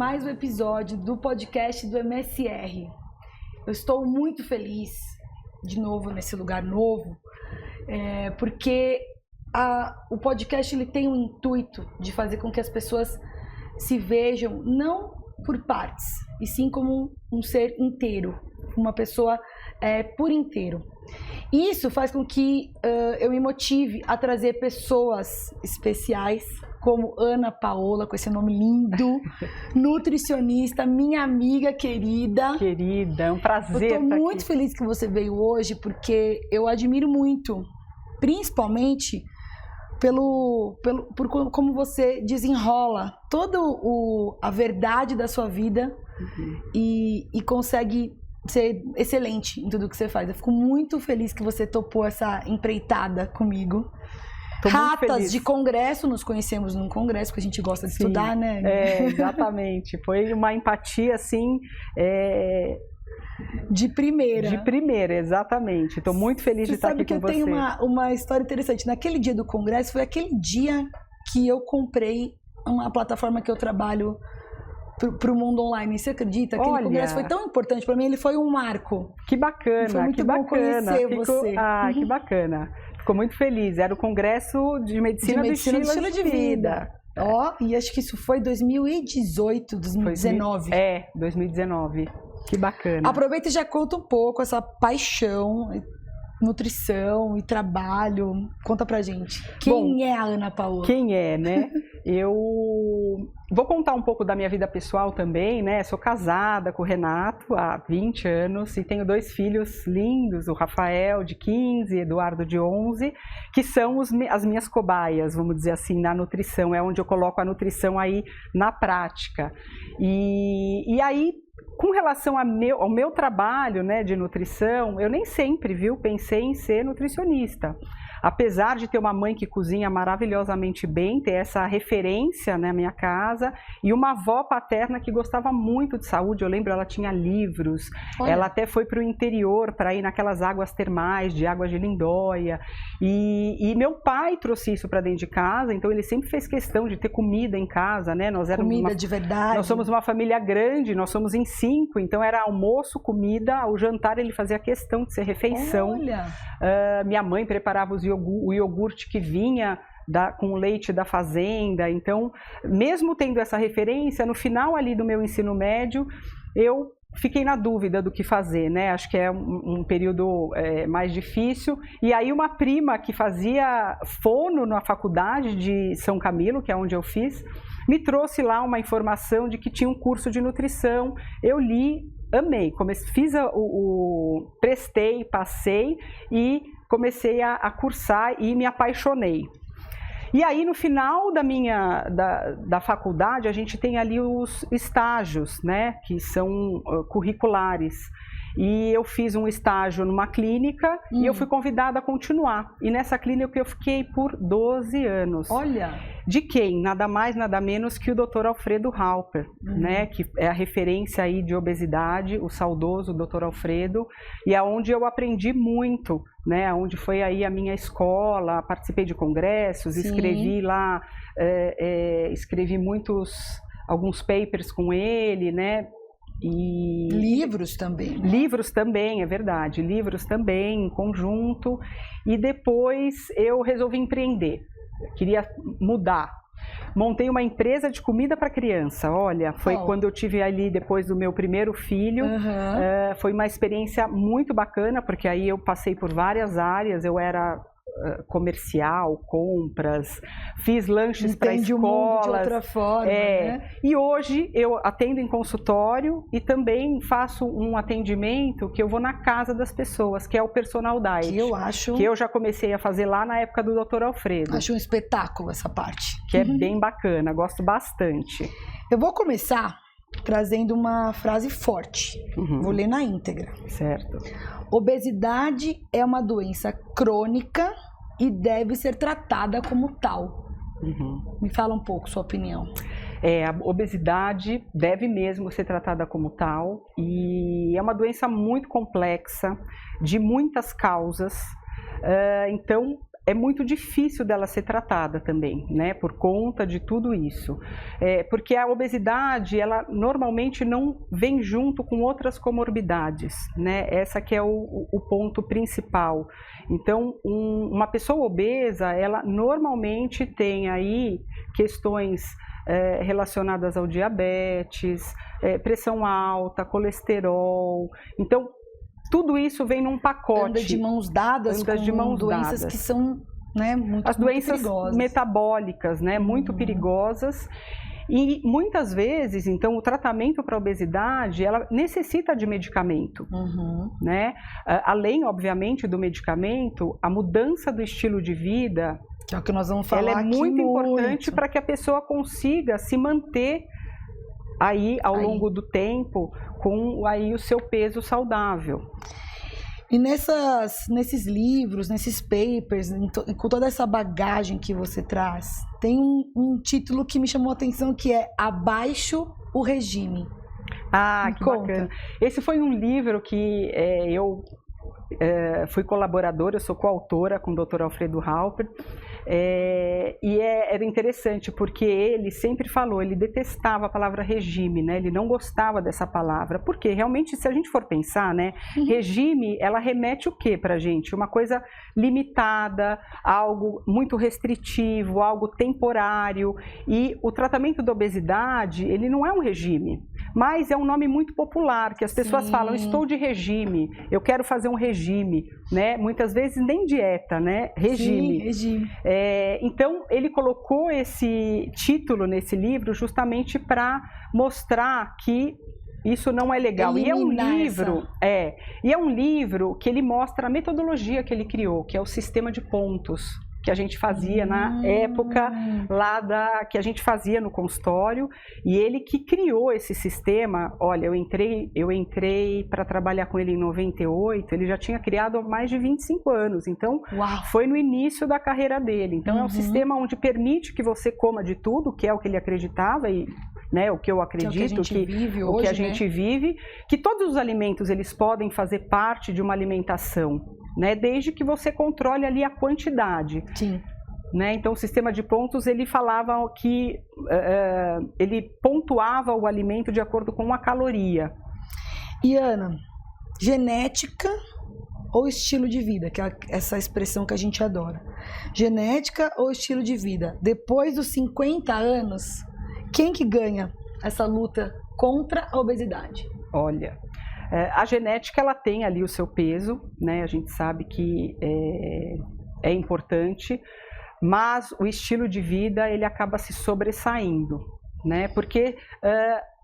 mais um episódio do podcast do MSR. Eu estou muito feliz, de novo, nesse lugar novo, porque o podcast ele tem o intuito de fazer com que as pessoas se vejam não por partes, e sim como um ser inteiro, uma pessoa por inteiro. Isso faz com que eu me motive a trazer pessoas especiais, como Ana Paola, com esse nome lindo, nutricionista, minha amiga querida. Querida, é um prazer. Eu estou muito feliz que você veio hoje, porque eu admiro muito, principalmente por como você desenrola toda a verdade da sua vida e consegue ser excelente em tudo que você faz. Eu fico muito feliz que você topou essa empreitada comigo. Ratas de congresso, nos conhecemos num congresso, que a gente gosta de estudar, né? Exatamente. Foi uma empatia, assim... De primeira. De primeira, exatamente. Estou muito feliz de estar aqui com você. Você sabe que eu tenho uma história interessante. Naquele dia do congresso, foi aquele dia que eu comprei uma plataforma que eu trabalho para o mundo online. Você acredita? Aquele congresso foi tão importante para mim, ele foi um marco. Que bacana, foi muito que bom bacana. Conhecer você. Que bacana. Ficou muito feliz. Era o Congresso de Medicina, do Estilo de Vida. E acho que isso foi 2018, 2019. 2019. Que bacana. Aproveita e já conta um pouco essa paixão, nutrição e trabalho. Conta pra gente. Quem é a Ana Paola? Quem é, né? Eu vou contar um pouco da minha vida pessoal também, né? Sou casada com o Renato há 20 anos e tenho 2 filhos lindos, o Rafael, de 15, e Eduardo, de 11, que são as minhas cobaias, vamos dizer assim, na nutrição. É onde eu coloco a nutrição aí na prática. E aí, com relação ao meu trabalho, né, de nutrição, eu nem sempre, pensei em ser nutricionista. Apesar de ter uma mãe que cozinha maravilhosamente bem, ter essa referência na minha casa, e uma avó paterna que gostava muito de saúde. Eu lembro, ela tinha livros. Olha. Ela até foi para o interior para ir naquelas águas termais, de água de Lindóia. E meu pai trouxe isso para dentro de casa, então ele sempre fez questão de ter comida em casa, né? Comida de verdade. Nós somos uma família grande, nós somos em 5, então era almoço, comida, o jantar ele fazia questão de ser refeição. Olha! Minha mãe preparava o iogurte que vinha com o leite da fazenda. Então, mesmo tendo essa referência, no final ali do meu ensino médio, eu fiquei na dúvida do que fazer, né? Acho que é um período mais difícil. E aí uma prima que fazia fono na faculdade de São Camilo, que é onde eu fiz, me trouxe lá uma informação de que tinha um curso de nutrição. Eu li, amei, prestei, passei e comecei a cursar e me apaixonei. E aí, no final da faculdade, a gente tem ali os estágios, né, que são curriculares. E eu fiz um estágio numa clínica e eu fui convidada a continuar. E nessa clínica eu fiquei por 12 anos. Olha! De quem? Nada mais, nada menos que o Dr. Alfredo Halper, né? Que é a referência aí de obesidade, o saudoso Dr. Alfredo, e aonde eu aprendi muito, né? Onde foi aí a minha escola, participei de congressos, escrevi lá, escrevi alguns papers com ele, né? E livros também. Né? Livros também, é verdade. Livros também, em conjunto. E depois eu resolvi empreender. Eu queria mudar. Montei uma empresa de comida para criança. Olha, foi quando eu tive ali, depois do meu primeiro filho. Foi uma experiência muito bacana, porque aí eu passei por várias áreas. Eu era comercial, compras, fiz lanches para escolas. O mundo de outra forma, né? E hoje eu atendo em consultório e também faço um atendimento que eu vou na casa das pessoas, que é o personal diet. Que eu já comecei a fazer lá na época do Dr. Alfredo. Acho um espetáculo essa parte. Que é bem bacana, gosto bastante. Eu vou começar trazendo uma frase forte. Vou ler na íntegra. Certo. Obesidade é uma doença crônica e deve ser tratada como tal. Me fala um pouco sua opinião. A obesidade deve mesmo ser tratada como tal e é uma doença muito complexa, de muitas causas. Então, é muito difícil dela ser tratada também, né, por conta de tudo isso. Porque a obesidade, ela normalmente não vem junto com outras comorbidades, né, essa que é o ponto principal. Então, uma pessoa obesa, ela normalmente tem aí questões relacionadas ao diabetes, pressão alta, colesterol. Então, tudo isso vem num pacote. Anda de mãos dadas com doenças que são, né, muito As doenças perigosas. Metabólicas, né, muito perigosas. E muitas vezes, então, o tratamento para a obesidade, ela necessita de medicamento, né? Além, obviamente, do medicamento, a mudança do estilo de vida, que é o que nós vamos falar, ela é muito importante para que a pessoa consiga se manter aí ao longo do tempo com aí o seu peso saudável. E nesses livros, nesses papers, com toda essa bagagem que você traz, tem um título que me chamou a atenção, que é Abaixo o Regime. Ah, que bacana. Esse foi um livro que eu fui colaboradora, eu sou coautora com o Dr. Alfredo Halpert. Era interessante porque ele sempre falou, ele detestava a palavra regime, né? Ele não gostava dessa palavra, porque realmente, se a gente for pensar, né, regime, ela remete o que pra gente? Uma coisa limitada, algo muito restritivo, algo temporário, e o tratamento da obesidade, ele não é um regime, mas é um nome muito popular, que as pessoas falam, estou de regime, eu quero fazer um regime, né? Muitas vezes nem dieta, né? Regime. Sim, regime. Então, ele colocou esse título nesse livro justamente para mostrar que isso não é legal. E é um livro que ele mostra a metodologia que ele criou, que é o sistema de pontos que a gente fazia na época lá que a gente fazia no consultório, e ele que criou esse sistema. Olha, eu entrei para trabalhar com ele em 98, ele já tinha criado há mais de 25 anos, então foi no início da carreira dele. Então é um sistema onde permite que você coma de tudo, que é o que ele acreditava, e né, o que eu acredito, o que a gente vive, que todos os alimentos eles podem fazer parte de uma alimentação, né, desde que você controle ali a quantidade. Sim. Né? Então, o sistema de pontos, ele falava que ele pontuava o alimento de acordo com a caloria. E Ana, genética ou estilo de vida, que é essa expressão que a gente adora. Genética ou estilo de vida? Depois dos 50 anos, quem que ganha essa luta contra a obesidade? Olha, a genética, ela tem ali o seu peso, né? A gente sabe que é importante, mas o estilo de vida, ele acaba se sobressaindo, né? Porque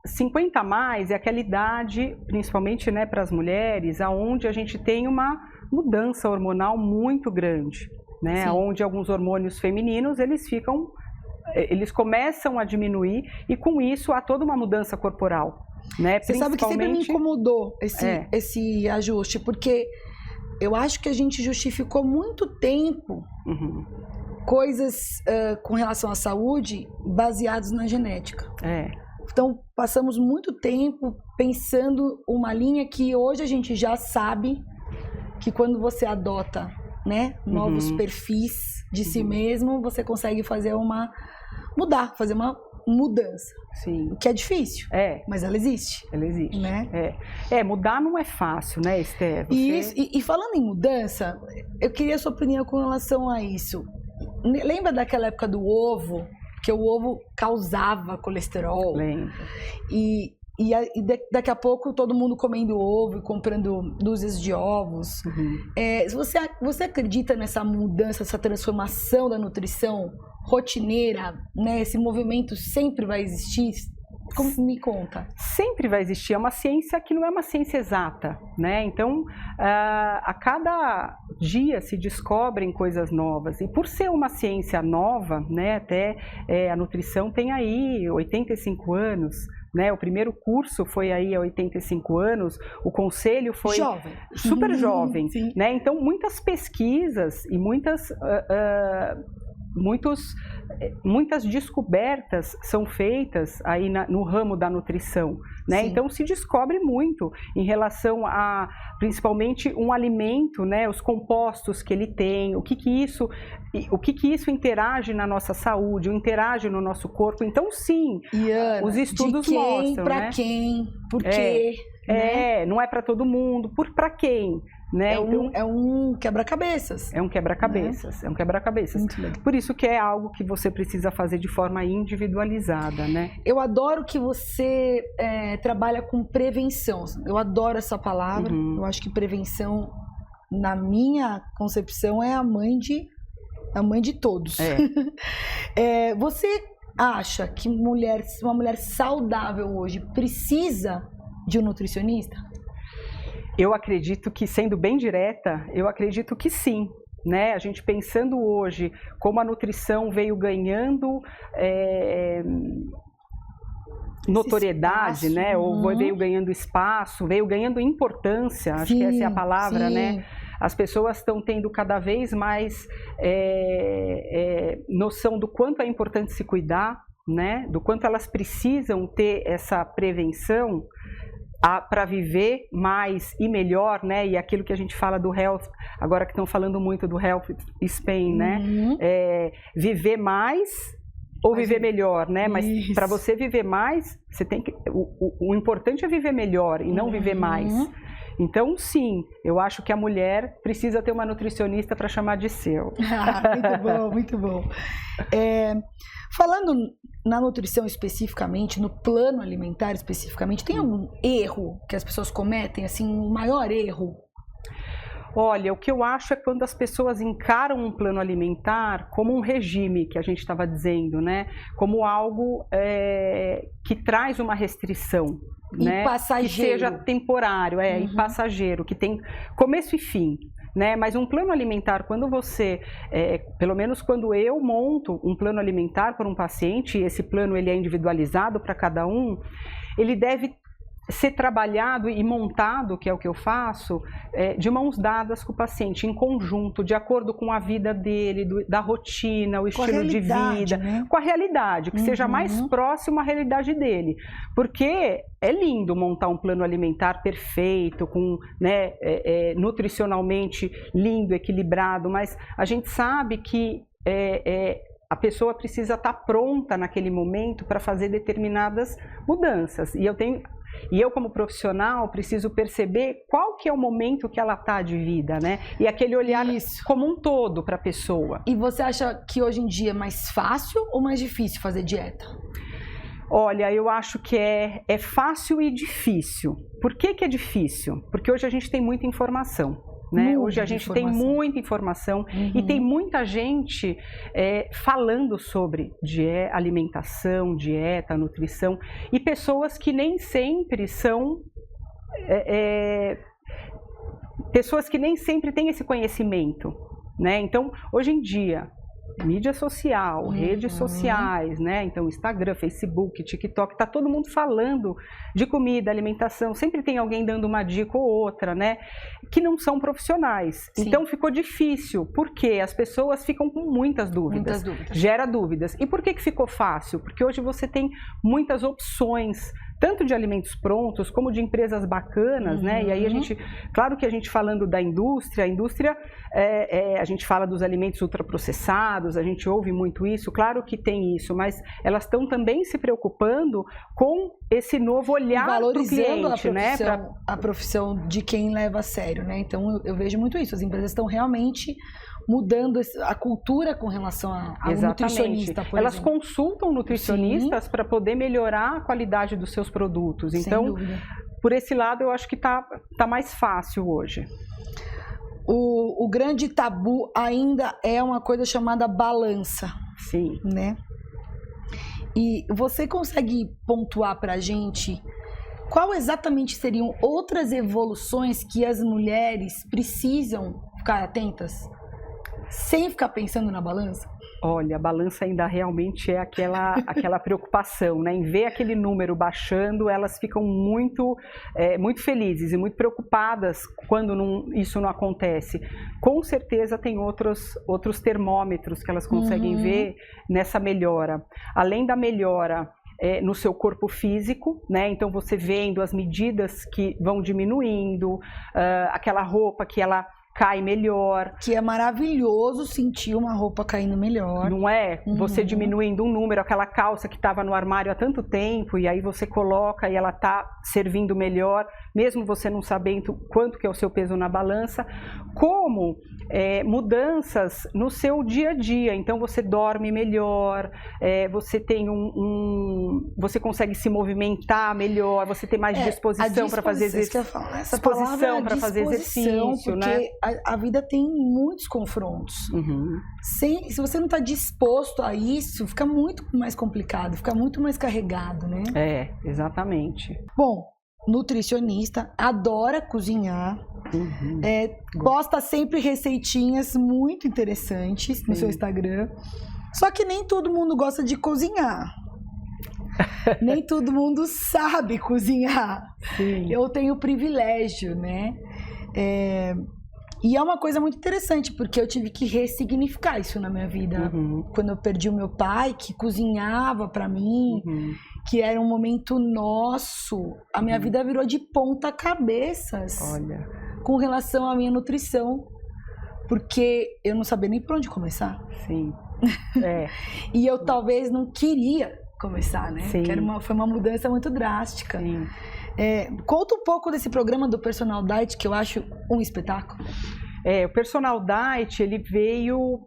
50 a mais é aquela idade, principalmente, né, para as mulheres, aonde a gente tem uma mudança hormonal muito grande, né? Onde alguns hormônios femininos, eles começam a diminuir, e com isso há toda uma mudança corporal. Né? Você sabe que sempre me incomodou esse ajuste, porque eu acho que a gente justificou muito tempo coisas com relação à saúde baseadas na genética. Então, passamos muito tempo pensando uma linha que hoje a gente já sabe que quando você adota, né, novos perfis de si mesmo, você consegue fazer uma mudança. Sim. O que é difícil, mas ela existe. Ela existe. Né? Mudar não é fácil, né, Esther? E falando em mudança, eu queria a sua opinião com relação a isso. Lembra daquela época do ovo? Que o ovo causava colesterol? Lembro. E daqui a pouco todo mundo comendo ovo e comprando dúzias de ovos. Você acredita nessa mudança, essa transformação da nutrição rotineira, né? Esse movimento sempre vai existir? Como me conta? Sempre vai existir. É uma ciência que não é uma ciência exata, né? Então, a cada dia se descobrem coisas novas. E por ser uma ciência nova, né? Até a nutrição tem aí 85 anos. Né? O primeiro curso foi aí há 85 anos, o conselho foi super jovem, né? Então muitas pesquisas e muitos muitas descobertas são feitas aí no ramo da nutrição, né? Sim. Então se descobre muito em relação a, principalmente, um alimento, né? Os compostos que ele tem, o que isso interage na nossa saúde, interage no nosso corpo. Então sim, e Ana, os estudos de quem, mostram, pra né? quem, por quê, né? Não é para todo mundo, para quem? Né? É um quebra-cabeças. É um quebra-cabeças, né? É um quebra-cabeças. Por isso que é algo que você precisa fazer de forma individualizada, né? Eu adoro que você trabalha com prevenção. Eu adoro essa palavra. Eu acho que prevenção, na minha concepção, é a mãe de todos. Você acha que uma mulher saudável hoje precisa de um nutricionista? Eu acredito que, sendo bem direta, eu acredito que sim. Né? A gente pensando hoje como a nutrição veio ganhando notoriedade, né? Ou veio ganhando espaço, veio ganhando importância, acho que essa é a palavra, né? As pessoas estão tendo cada vez mais noção do quanto é importante se cuidar, né? Do quanto elas precisam ter essa prevenção para viver mais e melhor, né? E aquilo que a gente fala do health, agora que estão falando muito do health span, né? Viver mais ou viver melhor, né? Mas para você viver mais, você tem que. O importante é viver melhor e não viver mais. Então, sim, eu acho que a mulher precisa ter uma nutricionista para chamar de seu. Muito bom, muito bom. Falando na nutrição especificamente, no plano alimentar especificamente, tem algum erro que as pessoas cometem, assim, um maior erro? Olha, o que eu acho é quando as pessoas encaram um plano alimentar como um regime, que a gente estava dizendo, né? Como algo que traz uma restrição. Né? Passageiro. Que seja temporário, e passageiro, que tem começo e fim. Né? Mas um plano alimentar, quando você, pelo menos quando eu monto um plano alimentar para um paciente, e esse plano ele é individualizado para cada um, ele deve ser trabalhado e montado, que é o que eu faço, de mãos dadas com o paciente, em conjunto, de acordo com a vida dele, da rotina, o estilo de vida, né? Com a realidade, que seja mais próximo à realidade dele. Porque é lindo montar um plano alimentar perfeito, com, né, nutricionalmente lindo, equilibrado, mas a gente sabe que a pessoa precisa estar pronta naquele momento para fazer determinadas mudanças. E eu, como profissional, preciso perceber qual que é o momento que ela está de vida, né? E aquele olhar como um todo para a pessoa. E você acha que hoje em dia é mais fácil ou mais difícil fazer dieta? Olha, eu acho que é fácil e difícil. Por que que é difícil? Porque hoje a gente tem muita informação. Né? Hoje a gente tem muita informação e tem muita gente falando sobre alimentação, dieta, nutrição, e pessoas que nem sempre são pessoas que nem sempre têm esse conhecimento, né? Então, hoje em dia, mídia social, redes sociais, né? Então, Instagram, Facebook, TikTok, tá todo mundo falando de comida, alimentação. Sempre tem alguém dando uma dica ou outra, né? Que não são profissionais. Sim. Então, ficou difícil. Porque as pessoas ficam com muitas dúvidas. Gera dúvidas. E por que ficou fácil? Porque hoje você tem muitas opções, tanto de alimentos prontos, como de empresas bacanas, né? E aí claro que a gente falando da indústria, a gente fala dos alimentos ultraprocessados, a gente ouve muito isso, claro que tem isso, mas elas estão também se preocupando com esse novo olhar para o cliente, né? A profissão de quem leva a sério, né? Então eu vejo muito isso, as empresas estão realmente mudando a cultura com relação ao nutricionista, por Elas exemplo. Consultam nutricionistas para poder melhorar a qualidade dos seus produtos. Então, por esse lado, eu acho que tá mais fácil hoje. O grande tabu ainda é uma coisa chamada balança. Sim. Né? E você consegue pontuar para a gente qual exatamente seriam outras evoluções que as mulheres precisam ficar atentas? sem ficar pensando na balança? Olha, a balança ainda realmente é aquela preocupação, né? Em ver aquele número baixando, elas ficam muito felizes e muito preocupadas quando isso não acontece. Com certeza tem outros termômetros que elas conseguem ver nessa melhora. Além da melhora no seu corpo físico, né? Então você vendo as medidas que vão diminuindo, aquela roupa que ela cai melhor. Que é maravilhoso sentir uma roupa caindo melhor. Não é? Você diminuindo um número, aquela calça que estava no armário há tanto tempo, e aí você coloca e ela está servindo melhor, mesmo você não sabendo quanto que é o seu peso na balança. Como mudanças no seu dia a dia. Então você dorme melhor, você tem você consegue se movimentar melhor, você tem mais disposição para fazer exercício. Disposição para fazer exercício, né? Porque a vida tem muitos confrontos. Se você não está disposto a isso, fica muito mais complicado, fica muito mais carregado, né? Exatamente. Bom, nutricionista, adora cozinhar, posta sempre receitinhas muito interessantes no seu Instagram. Só que nem todo mundo gosta de cozinhar. Nem todo mundo sabe cozinhar. Sim. Eu tenho o privilégio, né? E é uma coisa muito interessante, porque eu tive que ressignificar isso na minha vida. Quando eu perdi o meu pai, que cozinhava pra mim, que era um momento nosso, a minha vida virou de ponta cabeças. Olha. Com relação à minha nutrição. Porque eu não sabia nem por onde começar. Sim. E eu talvez não queria começar, né? Sim. Foi uma mudança muito drástica. Sim. Conta um pouco desse programa do Personal Diet, que eu acho um espetáculo. O Personal Diet, ele veio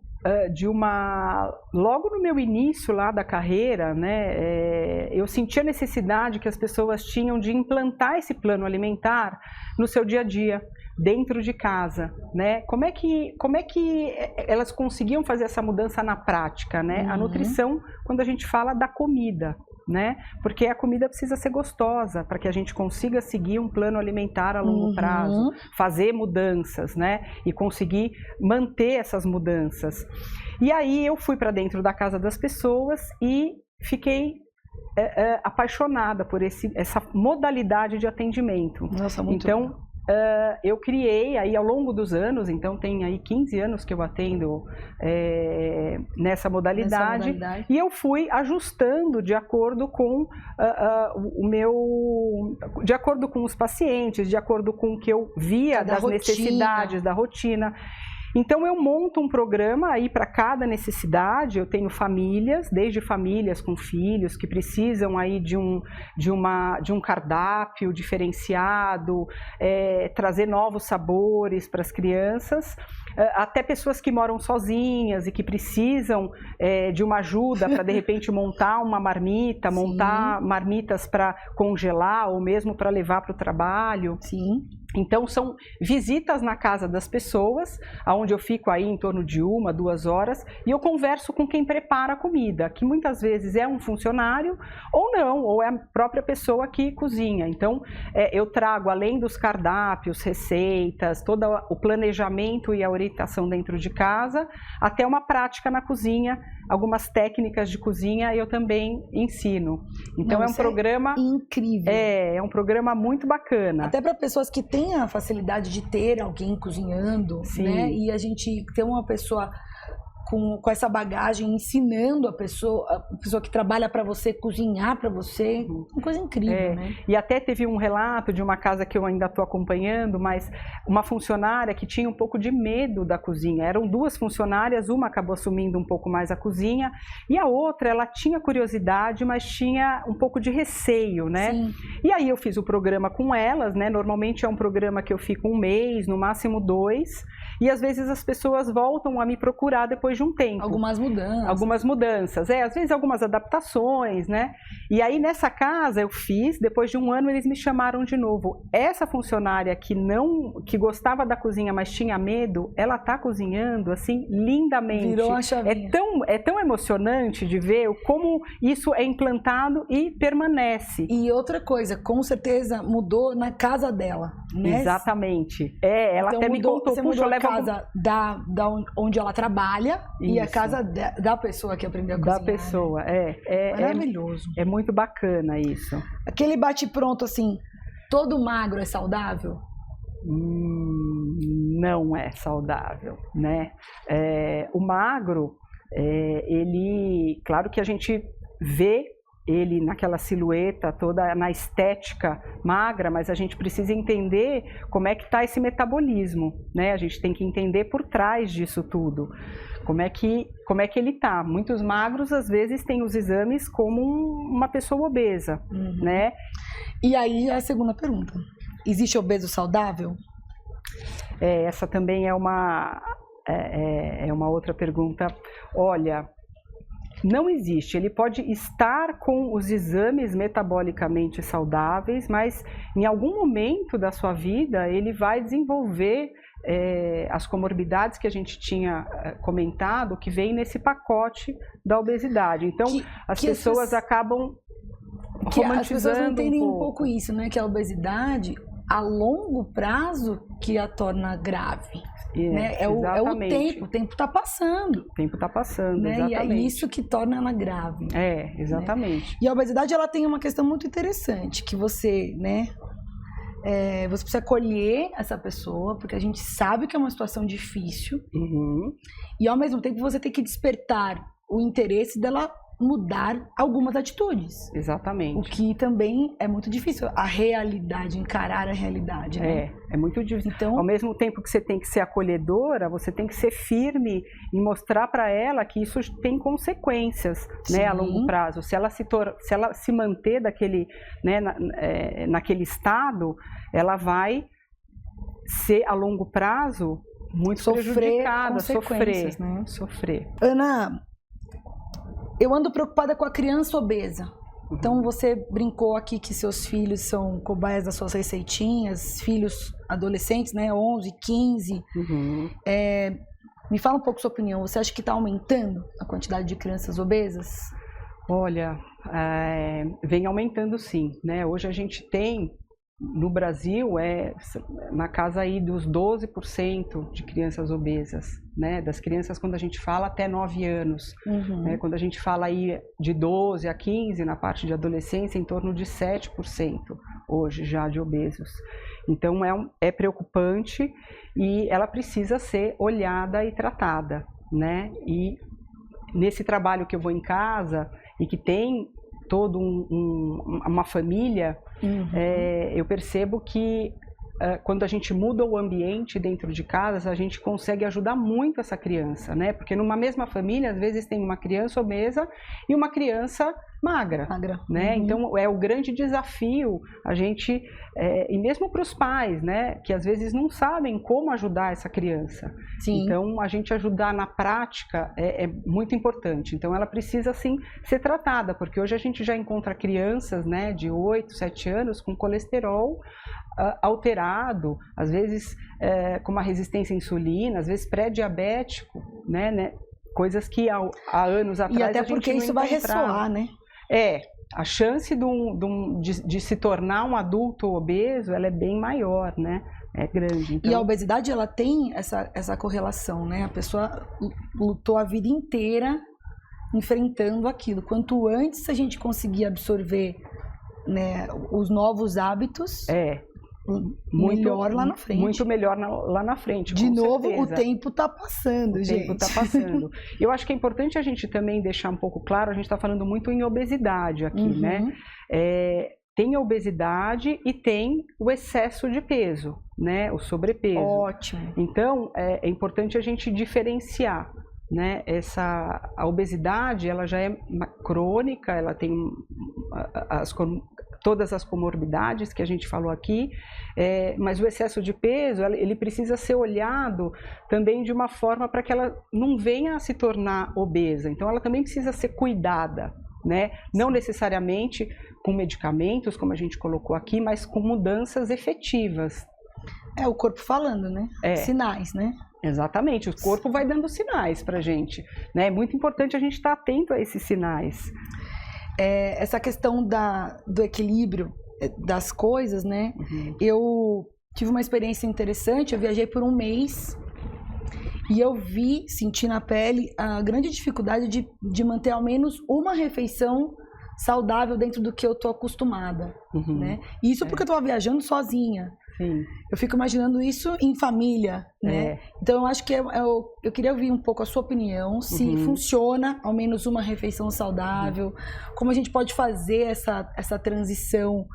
logo no meu início lá da carreira, né, eu senti a necessidade que as pessoas tinham de implantar esse plano alimentar no seu dia a dia, dentro de casa, né? Como é que elas conseguiam fazer essa mudança na prática, né? A nutrição, quando a gente fala da comida, né? Porque a comida precisa ser gostosa para que a gente consiga seguir um plano alimentar a longo prazo, fazer mudanças, né? E conseguir manter essas mudanças. E aí eu fui para dentro da casa das pessoas e fiquei apaixonada por essa modalidade de atendimento. Nossa, muito então legal. Eu criei aí ao longo dos anos, então tem aí 15 anos que eu atendo nessa modalidade, e eu fui ajustando de acordo com de acordo com os pacientes, de acordo com o que eu via das necessidades da rotina. Então eu monto um programa aí para cada necessidade. Eu tenho famílias, desde famílias com filhos que precisam aí de um cardápio diferenciado, trazer novos sabores para as crianças, até pessoas que moram sozinhas e que precisam de uma ajuda para de repente montar uma marmita, montar marmitas para congelar ou mesmo para levar para o trabalho. Sim. Então são visitas na casa das pessoas, onde eu fico aí em torno de 1, 2 horas, e eu converso com quem prepara a comida, que muitas vezes é um funcionário ou não, ou é a própria pessoa que cozinha. Então eu trago, além dos cardápios, receitas, todo o planejamento e a orientação dentro de casa, até uma prática na cozinha, algumas técnicas de cozinha eu também ensino. Então é um programa incrível. É um programa muito bacana. Até para pessoas que têm a facilidade de ter alguém cozinhando, né? E a gente ter uma pessoa com essa bagagem ensinando a pessoa que trabalha para você cozinhar para você, uma coisa incrível, né? E até teve um relato de uma casa que eu ainda estou acompanhando, mas uma funcionária que tinha um pouco de medo da cozinha. Eram 2 funcionárias, uma acabou assumindo um pouco mais a cozinha e a outra, ela tinha curiosidade, mas tinha um pouco de receio, né? Sim. E aí eu fiz o programa com elas, né? Normalmente é um programa que eu fico 1 mês, no máximo 2, e às vezes as pessoas voltam a me procurar depois depois de um tempo. Algumas mudanças. Algumas mudanças, às vezes algumas adaptações, né? E aí nessa casa eu fiz, depois de um ano eles me chamaram de novo. Essa funcionária que gostava da cozinha, mas tinha medo, ela tá cozinhando assim lindamente. Virou a chavinha. É tão emocionante de ver como isso é implantado e permanece. E outra coisa, com certeza mudou na casa dela, né? Exatamente. Ela então, até me contou, você mudou a casa da onde ela trabalha isso. E a casa da pessoa que aprendeu a cozinhar. Da pessoa, né? Maravilhoso. É muito bacana isso. Aquele bate-pronto assim, todo magro é saudável? Não é saudável, né? O magro, ele, claro que a gente vê ele naquela silhueta toda, na estética magra, mas a gente precisa entender como é que está esse metabolismo, né? A gente tem que entender por trás disso tudo, como é que ele está. Muitos magros, às vezes, têm os exames como uma pessoa obesa, né? E aí, a segunda pergunta, existe obeso saudável? Essa também é uma outra pergunta. Olha, não existe. Ele pode estar com os exames metabolicamente saudáveis, mas em algum momento da sua vida ele vai desenvolver as comorbidades que a gente tinha comentado, que vem nesse pacote da obesidade. Então, as pessoas acabam romantizando as pessoas não entendem um pouco isso, né? Que a obesidade, a longo prazo, que a torna grave. Né? É o tempo está passando. O tempo está passando, né? exatamente. E é isso que torna ela grave. Exatamente. Né? E a obesidade, ela tem uma questão muito interessante, que você, né, você precisa acolher essa pessoa, porque a gente sabe que é uma situação difícil, e ao mesmo tempo você tem que despertar o interesse dela mudar algumas atitudes. Exatamente. O que também é muito difícil, a realidade, encarar a realidade. Né? É muito difícil. Então, ao mesmo tempo que você tem que ser acolhedora, você tem que ser firme e mostrar para ela que isso tem consequências, né, a longo prazo. Se ela se manter daquele, né, naquele estado, ela vai ser a longo prazo muito prejudicada, sofrer. Ana, eu ando preocupada com a criança obesa. Então, você brincou aqui que seus filhos são cobaias das suas receitinhas, filhos adolescentes, né? 11, 15. Me fala um pouco sua opinião. Você acha que está aumentando a quantidade de crianças obesas? Olha, vem aumentando sim, né? Hoje a gente tem, no Brasil, na casa aí dos 12% de crianças obesas, né? Das crianças, quando a gente fala, até 9 anos. Né? Quando a gente fala aí de 12 a 15, na parte de adolescência, em torno de 7% hoje já de obesos. Então é preocupante e ela precisa ser olhada e tratada, né? E nesse trabalho que eu vou em casa e que tem toda uma família, eu percebo que quando a gente muda o ambiente dentro de casa, a gente consegue ajudar muito essa criança, né? Porque numa mesma família, às vezes tem uma criança obesa e uma criança magra. Né? Então é o grande desafio a gente, e mesmo para os pais, né? Que às vezes não sabem como ajudar essa criança. Então a gente ajudar na prática é muito importante. Então ela precisa sim ser tratada, porque hoje a gente já encontra crianças, né, de 8, 7 anos com colesterol alterado, às vezes com uma resistência à insulina, às vezes pré-diabético, né? Coisas que há anos atrás e até a gente porque não isso vai ressoar, né? A chance de se tornar um adulto obeso, ela é bem maior, né? É grande. Então... E a obesidade, ela tem essa correlação, né? A pessoa lutou a vida inteira enfrentando aquilo. Quanto antes a gente conseguir absorver, né, os novos hábitos, melhor lá na frente. Muito melhor lá na frente, de novo, certeza. O tempo está passando, gente. O tempo está passando. Eu acho que é importante a gente também deixar um pouco claro, a gente está falando muito em obesidade aqui, né? Tem a obesidade e tem o excesso de peso, né? O sobrepeso. Ótimo. Então, é importante a gente diferenciar, né? A obesidade, ela já é crônica, ela tem todas as comorbidades que a gente falou aqui, mas o excesso de peso, ele precisa ser olhado também de uma forma para que ela não venha a se tornar obesa. Então, ela também precisa ser cuidada, né? Não necessariamente com medicamentos, como a gente colocou aqui, mas com mudanças efetivas. É o corpo falando, né? Sinais, né? Exatamente, o corpo vai dando sinais pra gente, né? É muito importante a gente estar atento a esses sinais. Essa questão do equilíbrio das coisas, né? Eu tive uma experiência interessante, eu viajei por um mês e eu senti na pele a grande dificuldade de manter ao menos uma refeição saudável dentro do que eu tô acostumada, né? E isso porque eu tava viajando sozinha. Sim. Eu fico imaginando isso em família, né? Então, eu acho que eu queria ouvir um pouco a sua opinião, se funciona ao menos uma refeição saudável, como a gente pode fazer essa transição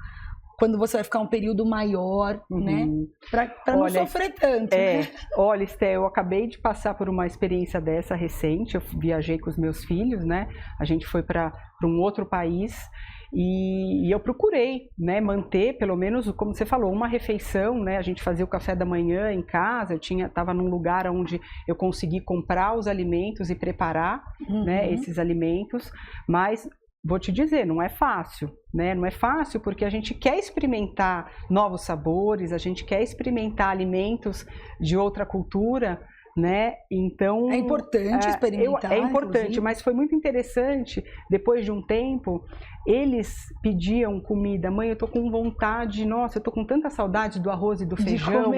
quando você vai ficar um período maior, né? Para não sofrer tanto, né? Olha, Esté, eu acabei de passar por uma experiência dessa recente, eu viajei com os meus filhos, né? A gente foi para um outro país e eu procurei, né, manter pelo menos, como você falou, uma refeição, né? A gente fazia o café da manhã em casa, eu estava num lugar onde eu consegui comprar os alimentos e preparar, né, esses alimentos, mas vou te dizer, não é fácil, né? Não é fácil porque a gente quer experimentar novos sabores, a gente quer experimentar alimentos de outra cultura, né? Então é importante experimentar. É importante, inclusive. Mas foi muito interessante. Depois de um tempo, eles pediam comida. Mãe, eu tô com vontade. Nossa, eu tô com tanta saudade do arroz e do feijão.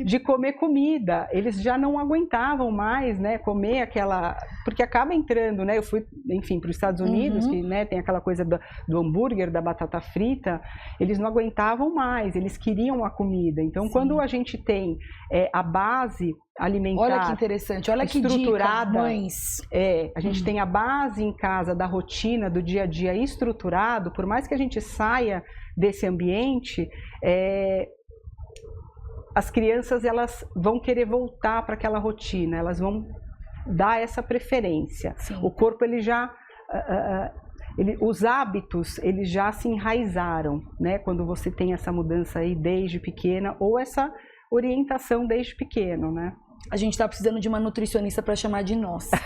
De comer comida. Eles já não aguentavam mais, né? Comer aquela, porque acaba entrando, né? Eu fui, enfim, para os Estados Unidos, que, né, tem aquela coisa do hambúrguer, da batata frita. Eles não aguentavam mais. Eles queriam a comida. Então, quando a gente tem a base alimentar, olha que interessante, olha que estruturada, dica, mães. A gente tem a base em casa da rotina, do dia a dia estruturado, por mais que a gente saia desse ambiente, as crianças elas vão querer voltar para aquela rotina, elas vão dar essa preferência. Sim. O corpo ele já os hábitos eles já se enraizaram, né? Quando você tem essa mudança aí desde pequena ou essa orientação desde pequeno, né? A gente está precisando de uma nutricionista para chamar de nossa.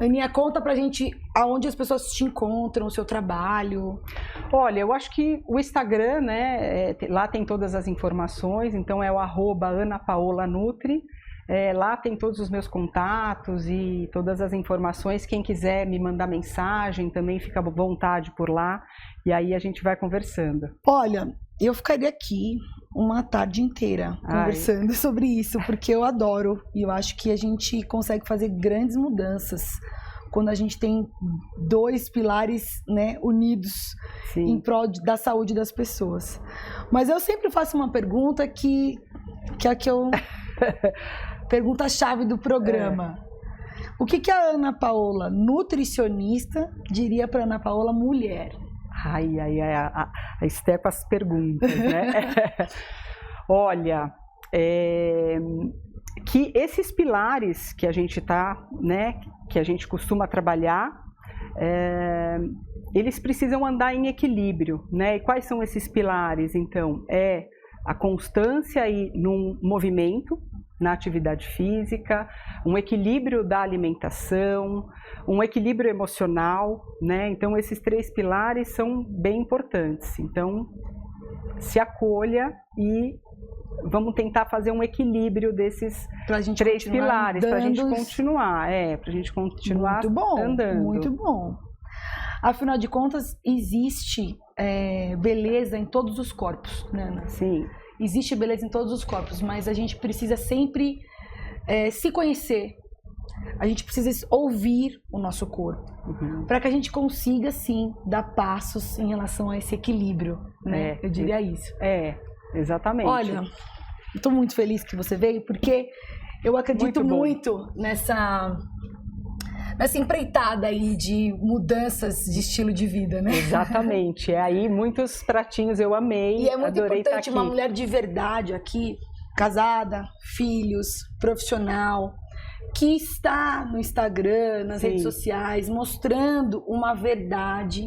Aninha, conta pra gente aonde as pessoas te encontram, o seu trabalho. Olha, eu acho que o Instagram, né, lá tem todas as informações, então é o @AnaPaolaNutri. Lá tem todos os meus contatos e todas as informações. Quem quiser me mandar mensagem também fica à vontade por lá. E aí a gente vai conversando. Olha, eu ficaria aqui uma tarde inteira conversando sobre isso, porque eu adoro. E eu acho que a gente consegue fazer grandes mudanças quando a gente tem dois pilares, né, unidos em prol da saúde das pessoas. Mas eu sempre faço uma pergunta que é a que eu... Pergunta-chave do programa. O que a Ana Paola, nutricionista, diria para Ana Paola, mulher? A Esté com as perguntas, né? Olha, que esses pilares que a gente né, que a gente costuma trabalhar, eles precisam andar em equilíbrio, né? E quais são esses pilares, então? A constância aí num movimento, na atividade física, um equilíbrio da alimentação, um equilíbrio emocional, né? Então, esses 3 pilares são bem importantes. Então, se acolha e vamos tentar fazer um equilíbrio desses 3 pilares para a gente continuar, para a gente continuar andando. Muito bom. Afinal de contas, existe beleza em todos os corpos, né, Ana? Sim. Existe beleza em todos os corpos, mas a gente precisa sempre se conhecer. A gente precisa ouvir o nosso corpo, para que a gente consiga, sim, dar passos em relação a esse equilíbrio, né? Eu diria isso. Exatamente. Olha, estou muito feliz que você veio, porque eu acredito muito nessa empreitada aí de mudanças de estilo de vida, né? Exatamente. Aí muitos pratinhos eu amei. E é muito importante uma mulher de verdade aqui, casada, filhos, profissional, que está no Instagram, nas redes sociais, mostrando uma verdade.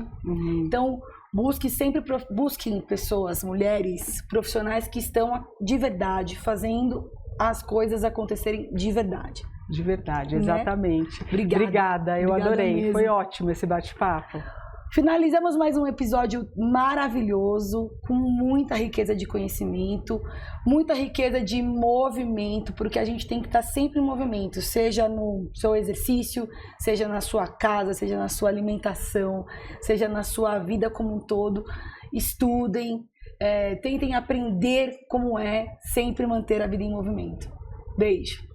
Então, Busquem pessoas, mulheres, profissionais que estão de verdade fazendo as coisas acontecerem de verdade. De verdade, exatamente. Né? Obrigada, eu adorei. Mesmo. Foi ótimo esse bate-papo. Finalizamos mais um episódio maravilhoso, com muita riqueza de conhecimento, muita riqueza de movimento, porque a gente tem que estar sempre em movimento, seja no seu exercício, seja na sua casa, seja na sua alimentação, seja na sua vida como um todo. Estudem, tentem aprender como é sempre manter a vida em movimento. Beijo!